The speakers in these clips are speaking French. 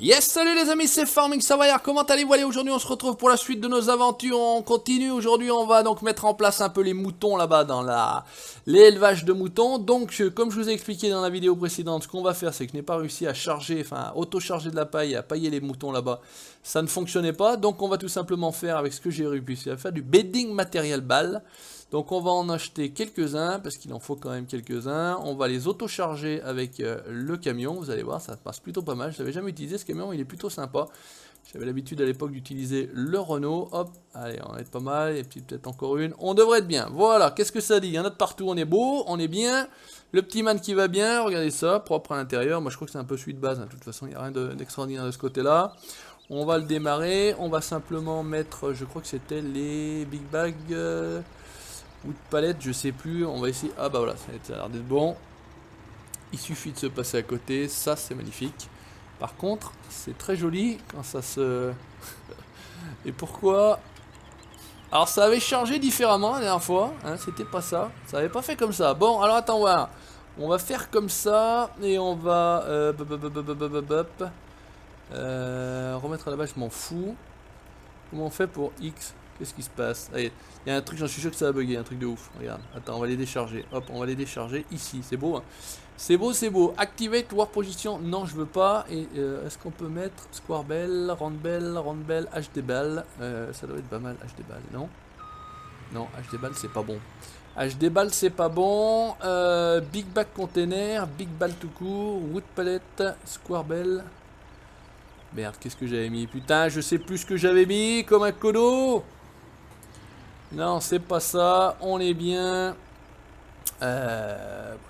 Yes, salut les amis, c'est Farming Savoyard, comment allez-vous? Allez, aujourd'hui on se retrouve pour la suite de nos aventures, on continue, aujourd'hui on va donc mettre en place un peu les moutons là-bas dans l'élevage de moutons. Donc comme je vous ai expliqué dans la vidéo précédente, ce qu'on va faire c'est que je n'ai pas réussi à charger, enfin auto-charger de la paille, à pailler les moutons là-bas, ça ne fonctionnait pas, donc on va tout simplement faire avec ce que j'ai réussi à faire du bedding matériel balle. Donc on va en acheter quelques-uns, parce qu'il en faut quand même quelques-uns. On va les auto-charger avec le camion, vous allez voir, ça passe plutôt pas mal. Je l'avais jamais utilisé ce camion, il est plutôt sympa. J'avais l'habitude à l'époque d'utiliser le Renault. Hop, allez, on va être pas mal, et puis peut-être encore une. On devrait être bien, voilà, qu'est-ce que ça dit? Il y en a de partout, on est beau, on est bien. Le petit man qui va bien, regardez ça, propre à l'intérieur. Moi je crois que c'est un peu celui de base, hein. De toute façon il n'y a rien d'extraordinaire de ce côté-là. On va le démarrer, on va simplement mettre, je crois que c'était les big bags... ou de palette, je sais plus, on va essayer, ah bah voilà, ça a l'air d'être bon. Il suffit de se passer à côté, ça c'est magnifique. Par contre, c'est très joli quand ça se... Et pourquoi? Alors ça avait chargé différemment la dernière fois, hein, c'était pas ça, ça avait pas fait comme ça. Bon, alors attends, voilà. On va faire comme ça, et on va... remettre à la base, je m'en fous. Comment on fait pour X? Qu'est-ce qui se passe? Allez, il y a un truc, j'en suis sûr que ça va bugger, un truc de ouf. Regarde, attends, on va les décharger. Hop, on va les décharger ici. C'est beau, hein? C'est beau, c'est beau. Activate War Position. Non, je veux pas. Et est-ce qu'on peut mettre Square Bell, Round Bell, HD Ball? Ça doit être pas mal, HD Ball, non? Non, HD Ball, c'est pas bon. HD Ball, c'est pas bon. Big Bag Container, Big Ball tout court, Wood Palette, Square Bell. Merde, qu'est-ce que j'avais mis? Putain, je sais plus ce que j'avais mis comme un codo. Non, c'est pas ça. On est bien. Bon,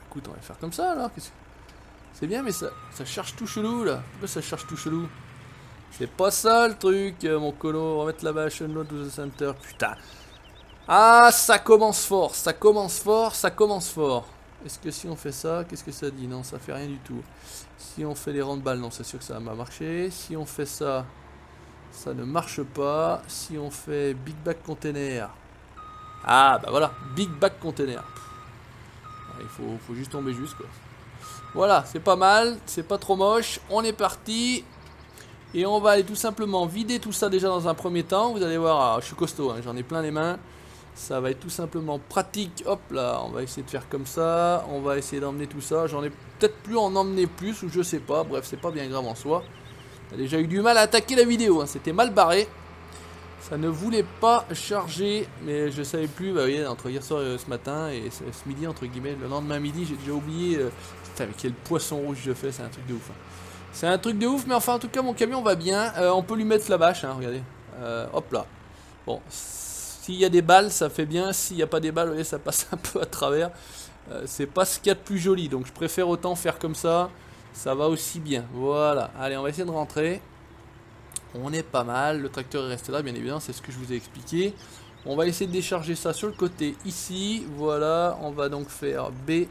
écoute, on va faire comme ça alors. C'est bien, mais ça cherche tout chelou là. Pourquoi ça cherche tout chelou? C'est pas ça le truc, mon colo. Remettre la bâche note to the center. Putain. Ah, ça commence fort. Ça commence fort. Ça commence fort. Est-ce que si on fait ça, qu'est-ce que ça dit? Non, ça fait rien du tout. Si on fait les round-balles, non, c'est sûr que ça va marcher. Si on fait ça, ça ne marche pas. Si on fait Big Bag Container. Ah, bah voilà, Big Bag Container. Il faut juste tomber juste, quoi. Voilà, c'est pas mal, c'est pas trop moche. On est parti. Et on va aller tout simplement vider tout ça déjà dans un premier temps. Vous allez voir, alors, je suis costaud, hein, j'en ai plein les mains. Ça va être tout simplement pratique. Hop là, on va essayer de faire comme ça. On va essayer d'emmener tout ça. J'en ai peut-être plus en emmener plus ou je sais pas. Bref, c'est pas bien grave en soi. J'ai déjà eu du mal à attaquer la vidéo, hein. C'était mal barré. Ça ne voulait pas charger. Mais je savais plus, bah, vous voyez, entre hier soir et ce matin et ce midi, entre guillemets, le lendemain midi, j'ai déjà oublié. Putain, mais quel poisson rouge je fais, c'est un truc de ouf, hein. C'est un truc de ouf, mais enfin, en tout cas, mon camion va bien. On peut lui mettre la bâche, hein, regardez. Hop là. Bon, s'il y a des balles, ça fait bien. S'il n'y a pas des balles, vous voyez, ça passe un peu à travers. C'est pas ce qu'il y a de plus joli. Donc je préfère autant faire comme ça. Ça va aussi bien. Voilà. Allez, on va essayer de rentrer. On est pas mal. Le tracteur est resté là, bien évidemment. C'est ce que je vous ai expliqué. On va essayer de décharger ça sur le côté ici. Voilà. On va donc faire B.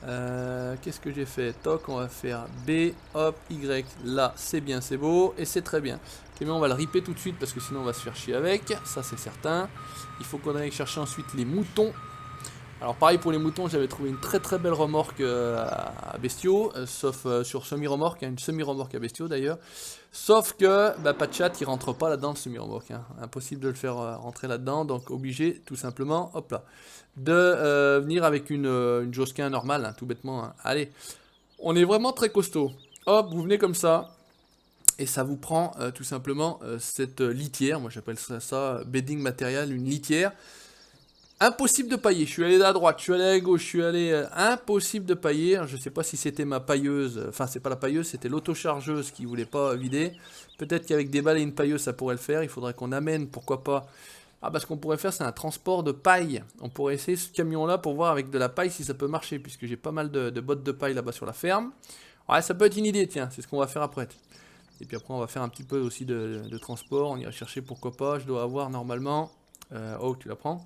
Qu'est-ce que j'ai fait? Toc, on va faire B, hop, Y, là, c'est bien, c'est beau, et c'est très bien. Ok, mais on va le ripper tout de suite parce que sinon on va se faire chier avec, ça c'est certain. Il faut qu'on aille chercher ensuite les moutons. Alors pareil pour les moutons, j'avais trouvé une très très belle remorque à bestiaux, sauf sur semi-remorque, hein, une semi-remorque à bestiaux d'ailleurs. Sauf que, bah, pas de chat, il rentre pas là-dedans le semi-remorque, hein. Impossible de le faire rentrer là-dedans, donc obligé tout simplement, hop là, de venir avec une Josquin normale, hein, tout bêtement, hein. Allez, on est vraiment très costaud. Hop, vous venez comme ça, et ça vous prend tout simplement cette litière, moi j'appelle ça bedding matériel, une litière. Impossible de pailler, je suis allé à droite, je suis allé à gauche, je suis allé... impossible de pailler, je sais pas si c'était ma pailleuse, enfin c'est pas la pailleuse, c'était l'autochargeuse qui voulait pas vider. Peut-être qu'avec des balles et une pailleuse ça pourrait le faire, il faudrait qu'on amène, pourquoi pas... Ah bah ce qu'on pourrait faire c'est un transport de paille, on pourrait essayer ce camion là pour voir avec de la paille si ça peut marcher, puisque j'ai pas mal de bottes de paille là-bas sur la ferme. Ouais, ça peut être une idée, tiens, c'est ce qu'on va faire après. Et puis après on va faire un petit peu aussi de transport, on ira chercher pourquoi pas, je dois avoir normalement... oh tu la prends?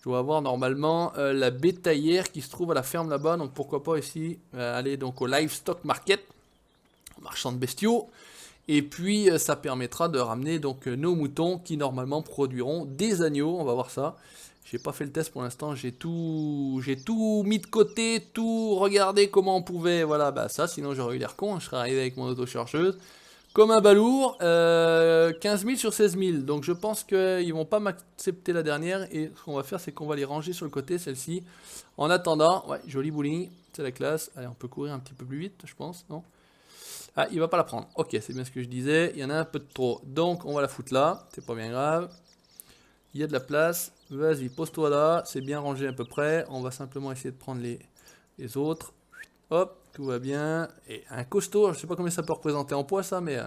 Je dois avoir normalement la bétaillère qui se trouve à la ferme là-bas, donc pourquoi pas ici aller donc au livestock market, marchand de bestiaux, et puis ça permettra de ramener donc nos moutons qui normalement produiront des agneaux, on va voir ça. J'ai pas fait le test pour l'instant, j'ai tout mis de côté, tout regardé comment on pouvait, voilà, bah ça, sinon j'aurais eu l'air con, hein, je serais arrivé avec mon autochargeuse. comme un balourd. 15 000 sur 16 000. Donc je pense qu'ils vont pas m'accepter la dernière. Et ce qu'on va faire, c'est qu'on va les ranger sur le côté, celle-ci. En attendant, ouais, joli bowling. C'est la classe. Allez, on peut courir un petit peu plus vite, je pense, non? Ah, il va pas la prendre. Ok, c'est bien ce que je disais. Il y en a un peu de trop. Donc on va la foutre là. C'est pas bien grave. Il y a de la place. Vas-y, pose-toi là. C'est bien rangé à peu près. On va simplement essayer de prendre les autres. Hop, tout va bien. Et un costaud, je sais pas combien ça peut représenter en poids ça, mais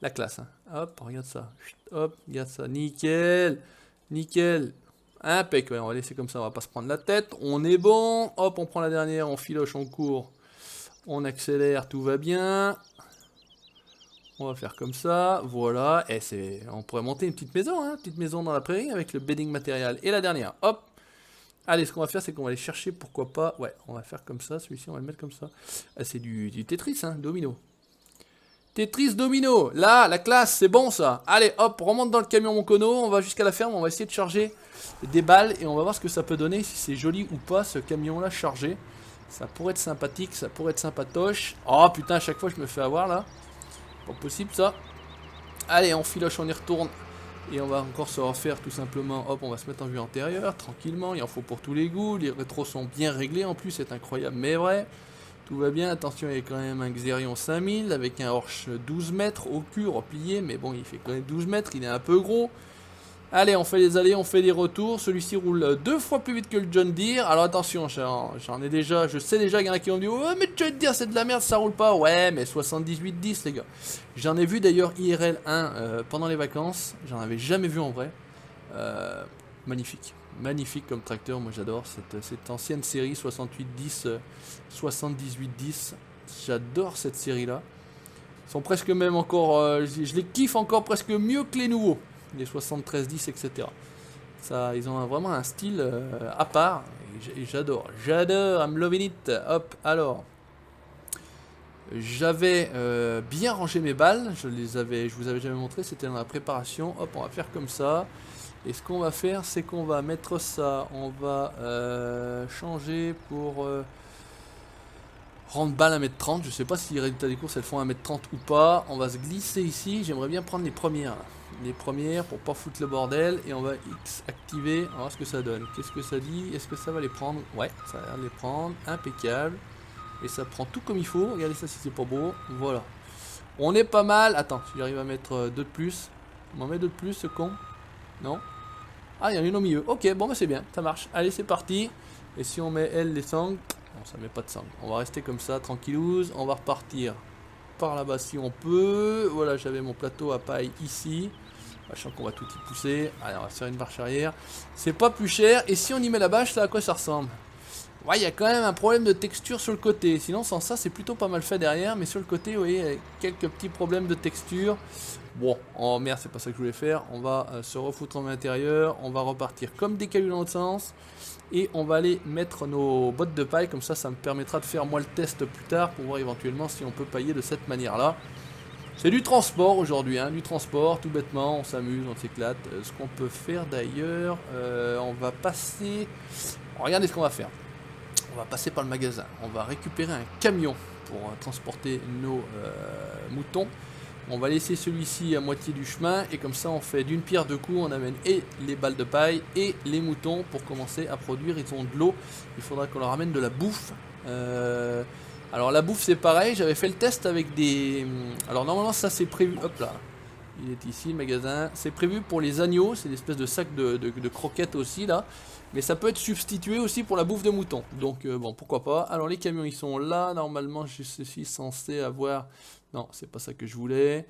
la classe. Hein. Hop, regarde ça. Hop, regarde ça. Nickel. Nickel. Impec. Ouais, on va laisser comme ça, on va pas se prendre la tête. On est bon. Hop, on prend la dernière, on filoche, on court. On accélère, tout va bien. On va faire comme ça, voilà, et on pourrait monter une petite maison dans la prairie avec le bedding matériel. Et la dernière, hop. Allez, ce qu'on va faire, c'est qu'on va aller chercher, pourquoi pas, ouais, on va faire comme ça, celui-ci, on va le mettre comme ça. Ah, c'est du Tetris, hein, domino. Tetris domino, là, la classe, c'est bon ça. Allez, hop, remonte dans le camion mon cono, on va jusqu'à la ferme, on va essayer de charger des balles et on va voir ce que ça peut donner, si c'est joli ou pas ce camion-là chargé. Ça pourrait être sympathique, ça pourrait être sympatoche. Oh putain, à chaque fois je me fais avoir là. Pas possible ça. Allez, on filoche, on y retourne. Et on va encore se refaire tout simplement. Hop, on va se mettre en vue antérieure, tranquillement. Il en faut pour tous les goûts. Les rétros sont bien réglés en plus, c'est incroyable, mais vrai. Tout va bien. Attention, il y a quand même un Xerion 5000 avec un Horsch 12 mètres au cul, replié. Mais bon, il fait quand même 12 mètres, il est un peu gros. Allez, on fait les allées, on fait les retours. Celui-ci roule 2 fois plus vite que le John Deere. Alors attention, j'en ai déjà, je sais déjà qu'il y en a qui ont dit ouais, mais John Deere c'est de la merde, ça roule pas. Ouais, mais 78-10 les gars. J'en ai vu d'ailleurs IRL 1 pendant les vacances. J'en avais jamais vu en vrai. Magnifique. Magnifique comme tracteur, moi j'adore cette ancienne série 68-10, 78-10. J'adore cette série là. Ils sont presque même encore, je les kiffe encore presque mieux que les nouveaux. Les 73-10, etc. Ça, ils ont vraiment un style à part. Et j'adore. J'adore. I'm loving it. Hop, alors. J'avais bien rangé mes balles. Je vous avais jamais montré. C'était dans la préparation. Hop, on va faire comme ça. Et ce qu'on va faire, c'est qu'on va mettre ça. On va changer pour rendre balle à 1m30. Je sais pas si les résultats des courses elles font 1m30 ou pas. On va se glisser ici. J'aimerais bien prendre les premières. Les premières pour pas foutre le bordel. Et on va X activer. On va voir ce que ça donne. Qu'est-ce que ça dit? Est-ce que ça va les prendre? Ouais, ça va les prendre. Impeccable. Et ça prend tout comme il faut. Regardez ça si c'est pas beau. Voilà. On est pas mal. Attends, si j'arrive à mettre 2 de plus. On m'en met 2 de plus ce con? Non? Ah, il y en a une au milieu. Ok, bon bah c'est bien. Ça marche. Allez, c'est parti. Et si on met elle les sangles? Non, ça met pas de sangle. On va rester comme ça, tranquillouse. On va repartir par là-bas si on peut. Voilà, j'avais mon plateau à paille ici. Je sens qu'on va tout y pousser. Allez, on va faire une marche arrière. C'est pas plus cher. Et si on y met la bâche, là, à quoi ça ressemble? Ouais, il y a quand même un problème de texture sur le côté. Sinon, sans ça, c'est plutôt pas mal fait derrière. Mais sur le côté, vous voyez, il y a quelques petits problèmes de texture. Bon, oh merde, c'est pas ça que je voulais faire. On va se refoutre en intérieur. On va repartir comme des cailloux dans l'autre sens. Et on va aller mettre nos bottes de paille. Comme ça, ça me permettra de faire moi le test plus tard. Pour voir éventuellement si on peut pailler de cette manière-là. C'est du transport aujourd'hui, hein, du transport, tout bêtement, on s'amuse, on s'éclate. Ce qu'on peut faire d'ailleurs, on va passer... Regardez ce qu'on va faire. On va passer par le magasin, on va récupérer un camion pour transporter nos moutons. On va laisser celui-ci à moitié du chemin et comme ça on fait d'une pierre deux coups, on amène et les balles de paille et les moutons pour commencer à produire. Ils ont de l'eau, il faudra qu'on leur amène de la bouffe. Alors la bouffe c'est pareil, j'avais fait le test avec des... Alors normalement ça c'est prévu, hop là, il est ici le magasin, c'est prévu pour les agneaux, c'est une espèce de sac de croquettes aussi là, mais ça peut être substitué aussi pour la bouffe de mouton, donc bon pourquoi pas. Alors les camions ils sont là, normalement je suis censé avoir... Non c'est pas ça que je voulais,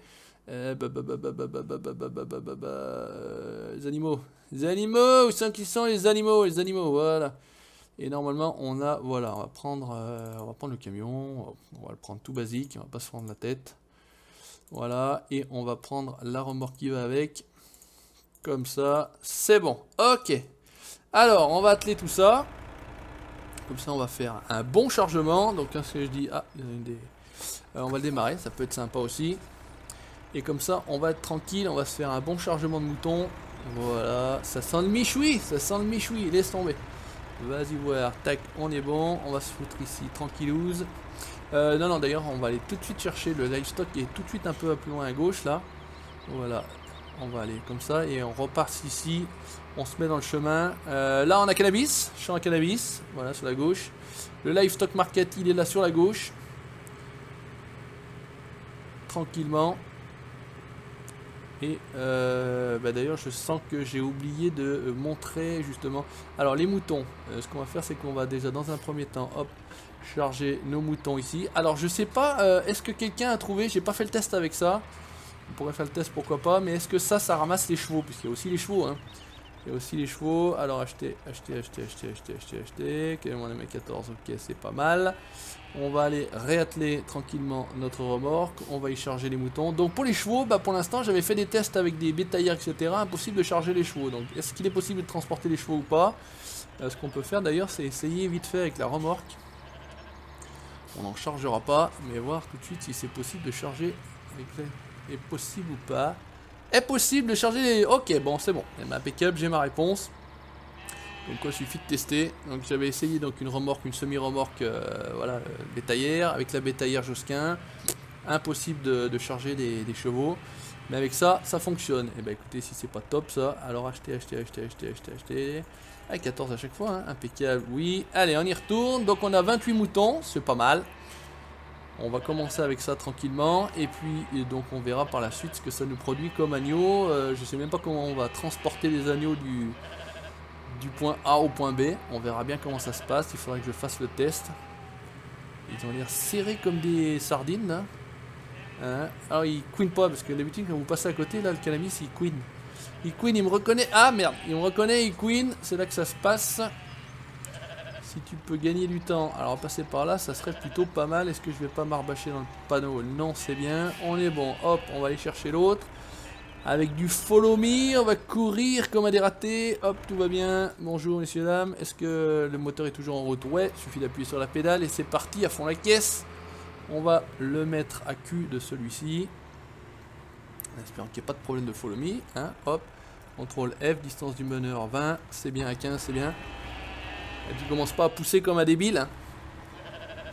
les animaux, où sont qui sont les animaux, voilà. Et normalement on a, voilà, on va prendre le camion, on va le prendre tout basique, on va pas se prendre la tête. Voilà, et on va prendre la remorque qui va avec, comme ça, c'est bon, ok. Alors on va atteler tout ça, comme ça on va faire un bon chargement, donc ce que je dis, ah, il y en a une des... on va le démarrer, ça peut être sympa aussi. Et comme ça on va être tranquille, on va se faire un bon chargement de moutons, voilà, ça sent le michoui, laisse tomber. Vas-y voir. Tac, on est bon. On va se foutre ici, tranquillouse. Non, d'ailleurs, on va aller tout de suite chercher le livestock qui est tout de suite un peu plus loin à gauche, là. Voilà. On va aller comme ça et on repart ici. On se met dans le chemin. Là, on a cannabis. Champ à cannabis. Voilà, sur la gauche. Le livestock market, il est là sur la gauche. Tranquillement. Et d'ailleurs je sens que j'ai oublié de montrer justement. Alors les moutons, ce qu'on va faire c'est qu'on va déjà dans un premier temps hop charger nos moutons ici. Alors je sais pas, est-ce que quelqu'un a trouvé, j'ai pas fait le test avec ça. On pourrait faire le test pourquoi pas, mais est-ce que ça ramasse les chevaux, puisqu'il y a aussi les chevaux hein. Il y a aussi les chevaux. Alors acheter. Quel est mon M14? Ok, c'est pas mal. On va aller réatteler tranquillement notre remorque. On va y charger les moutons. Donc pour les chevaux, pour l'instant j'avais fait des tests avec des bétaillères, etc. Impossible de charger les chevaux. Donc est-ce qu'il est possible de transporter les chevaux ou pas? Ce qu'on peut faire d'ailleurs, c'est essayer vite fait avec la remorque. On n'en chargera pas, mais voir tout de suite si c'est possible de charger avec les... Est possible ou pas? Est possible de charger les... Ok, bon, c'est bon. Impeccable, j'ai ma réponse. Donc il suffit de tester. Donc j'avais essayé donc une remorque, une semi-remorque, voilà, bétaillère, avec la bétaillère Josquin. Impossible de charger des chevaux. Mais avec ça, ça fonctionne. Et écoutez, si c'est pas top ça, alors acheter. Ah, 14 à chaque fois, hein. Impeccable, oui. Allez, on y retourne. Donc on a 28 moutons, c'est pas mal. On va commencer avec ça tranquillement. Et puis, donc on verra par la suite ce que ça nous produit comme agneau. Je sais même pas comment on va transporter les agneaux du point A au point B. On verra bien comment ça se passe. Il faudrait que je fasse le test. Ils ont l'air serrés comme des sardines là. Hein, alors ils queen pas parce que d'habitude quand vous passez à côté là le cannabis il queen. Il queen, il me reconnaît. Ah merde, il me reconnaît, il queen. C'est là que ça se passe. Si tu peux gagner du temps, alors passer par là, ça serait plutôt pas mal. Est-ce que je vais pas m'arbâcher dans le panneau? Non, c'est bien. On est bon. Hop, on va aller chercher l'autre. Avec du follow me, on va courir comme un dératé. Hop, tout va bien. Bonjour messieurs dames. Est-ce que le moteur est toujours en route? Ouais, il suffit d'appuyer sur la pédale et c'est parti à fond la caisse. On va le mettre à cul de celui-ci. En espérant qu'il n'y ait pas de problème de follow me. Hein, hop. Contrôle F, distance du meneur 20. C'est bien à 15, c'est bien. Et tu commences pas à pousser comme un débile. Hein.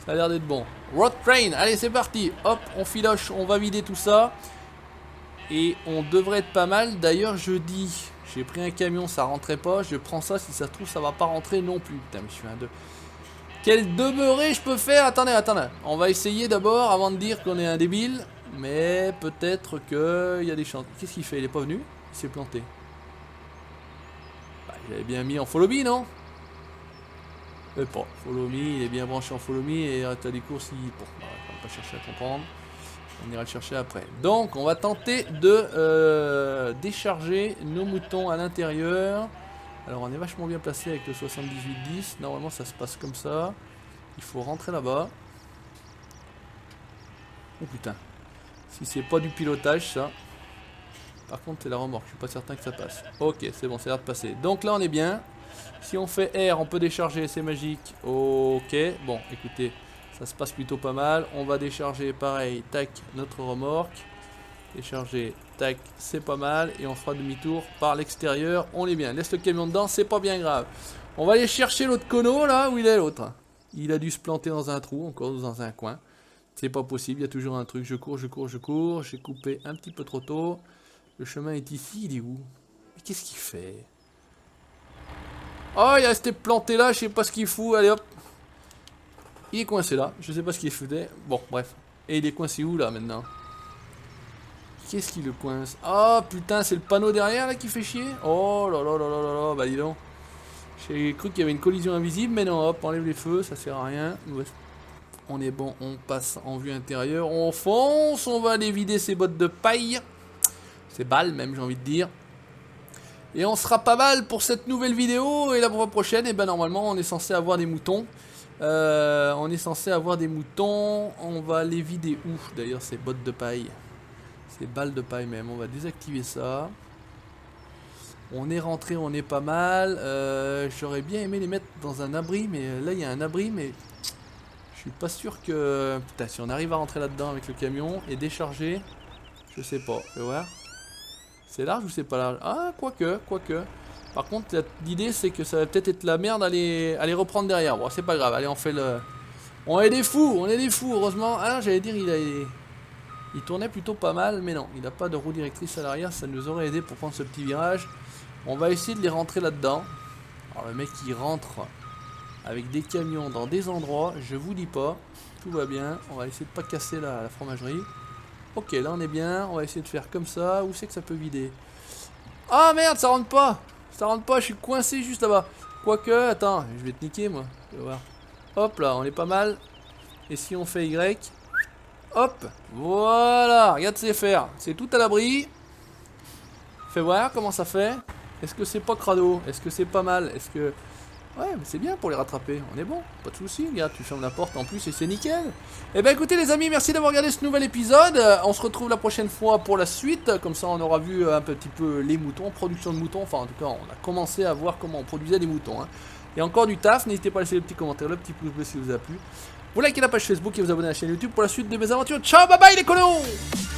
Ça a l'air d'être bon. Road train, allez c'est parti. Hop, on filoche, on va vider tout ça. Et on devrait être pas mal. D'ailleurs je dis, j'ai pris un camion, ça rentrait pas. Je prends ça, si ça se trouve ça va pas rentrer non plus. Putain mais je suis un 2. Quel demeuré je peux faire? Attendez. On va essayer d'abord avant de dire qu'on est un débile. Mais peut-être qu'il y a des chances. Qu'est-ce qu'il fait? Il est pas venu? Il s'est planté. J'avais bien mis en follow me, non? Pas. Follow me, il est bien branché en follow me et t'as des courses, bon, on va pas chercher à comprendre. On ira le chercher après. Donc, on va tenter de décharger nos moutons à l'intérieur. Alors, on est vachement bien placé avec le 78-10. Normalement, ça se passe comme ça. Il faut rentrer là-bas. Oh putain. Si c'est pas du pilotage, ça. Par contre, c'est la remorque. Je suis pas certain que ça passe. Ok, c'est bon, ça a l'air de passer. Donc là, on est bien. Si on fait R, on peut décharger, c'est magique. Ok, bon, écoutez, ça se passe plutôt pas mal. On va décharger, pareil, tac, notre remorque. Décharger, tac, c'est pas mal. Et on fera demi-tour par l'extérieur. On est bien. Laisse le camion dedans, c'est pas bien grave. On va aller chercher l'autre cono, là, où il est l'autre. Il a dû se planter dans un trou, encore dans un coin. C'est pas possible, il y a toujours un truc. Je cours. J'ai coupé un petit peu trop tôt. Le chemin est ici, il est où? Mais qu'est-ce qu'il fait? Oh, il est resté planté là, je sais pas ce qu'il fout. Allez hop. Il est coincé là, je sais pas ce qu'il foutait. Bon, bref. Et il est coincé où là maintenant? Qu'est-ce qui le coince? Oh putain, c'est le panneau derrière là qui fait chier. Oh là là là là là là, bah dis donc. J'ai cru qu'il y avait une collision invisible, mais non, hop, enlève les feux, ça sert à rien. On est bon, on passe en vue intérieure, on fonce, on va aller vider ses bottes de paille. Ses balles même, j'ai envie de dire. Et on sera pas mal pour cette nouvelle vidéo. Et la prochaine, et ben normalement on est censé avoir des moutons. On va les vider où d'ailleurs ces bottes de paille? Ces balles de paille même. On va désactiver ça. On est rentré, on est pas mal. J'aurais bien aimé les mettre dans un abri. Mais là il y a un abri. Mais je suis pas sûr que... Putain, si on arrive à rentrer là-dedans avec le camion et décharger. Je sais pas. Fais voir. C'est large ou c'est pas large? Ah, quoique. Par contre, l'idée c'est que ça va peut-être être la merde à les reprendre derrière. Bon, c'est pas grave, allez, on fait le... On est des fous, heureusement. Ah, j'allais dire, il tournait plutôt pas mal, mais non, il n'a pas de roue directrice à l'arrière, ça nous aurait aidé pour prendre ce petit virage. On va essayer de les rentrer là-dedans. Alors le mec il rentre avec des camions dans des endroits, je vous dis pas, tout va bien. On va essayer de pas casser la fromagerie. Ok, là on est bien, on va essayer de faire comme ça. Où c'est que ça peut vider? Ah merde, ça rentre pas! Ça rentre pas, je suis coincé juste là-bas. Quoique, attends, je vais te niquer moi. Tu vas voir. Hop là, on est pas mal. Et si on fait Y? Hop, voilà, regarde c'est faire. C'est tout à l'abri. Fais voir comment ça fait. Est-ce que c'est pas crado? Est-ce que c'est pas mal? Est-ce que... Ouais, mais c'est bien pour les rattraper. On est bon, pas de soucis. Regarde, tu fermes la porte en plus et c'est nickel. Eh ben écoutez les amis, merci d'avoir regardé ce nouvel épisode. On se retrouve la prochaine fois pour la suite. Comme ça, on aura vu un petit peu les moutons, production de moutons. Enfin, en tout cas, on a commencé à voir comment on produisait des moutons. Hein. Il y a encore du taf. N'hésitez pas à laisser le petit commentaire, le petit pouce bleu si vous a plu. Vous likez la page Facebook et vous abonnez à la chaîne YouTube pour la suite de mes aventures. Ciao, bye bye les colos!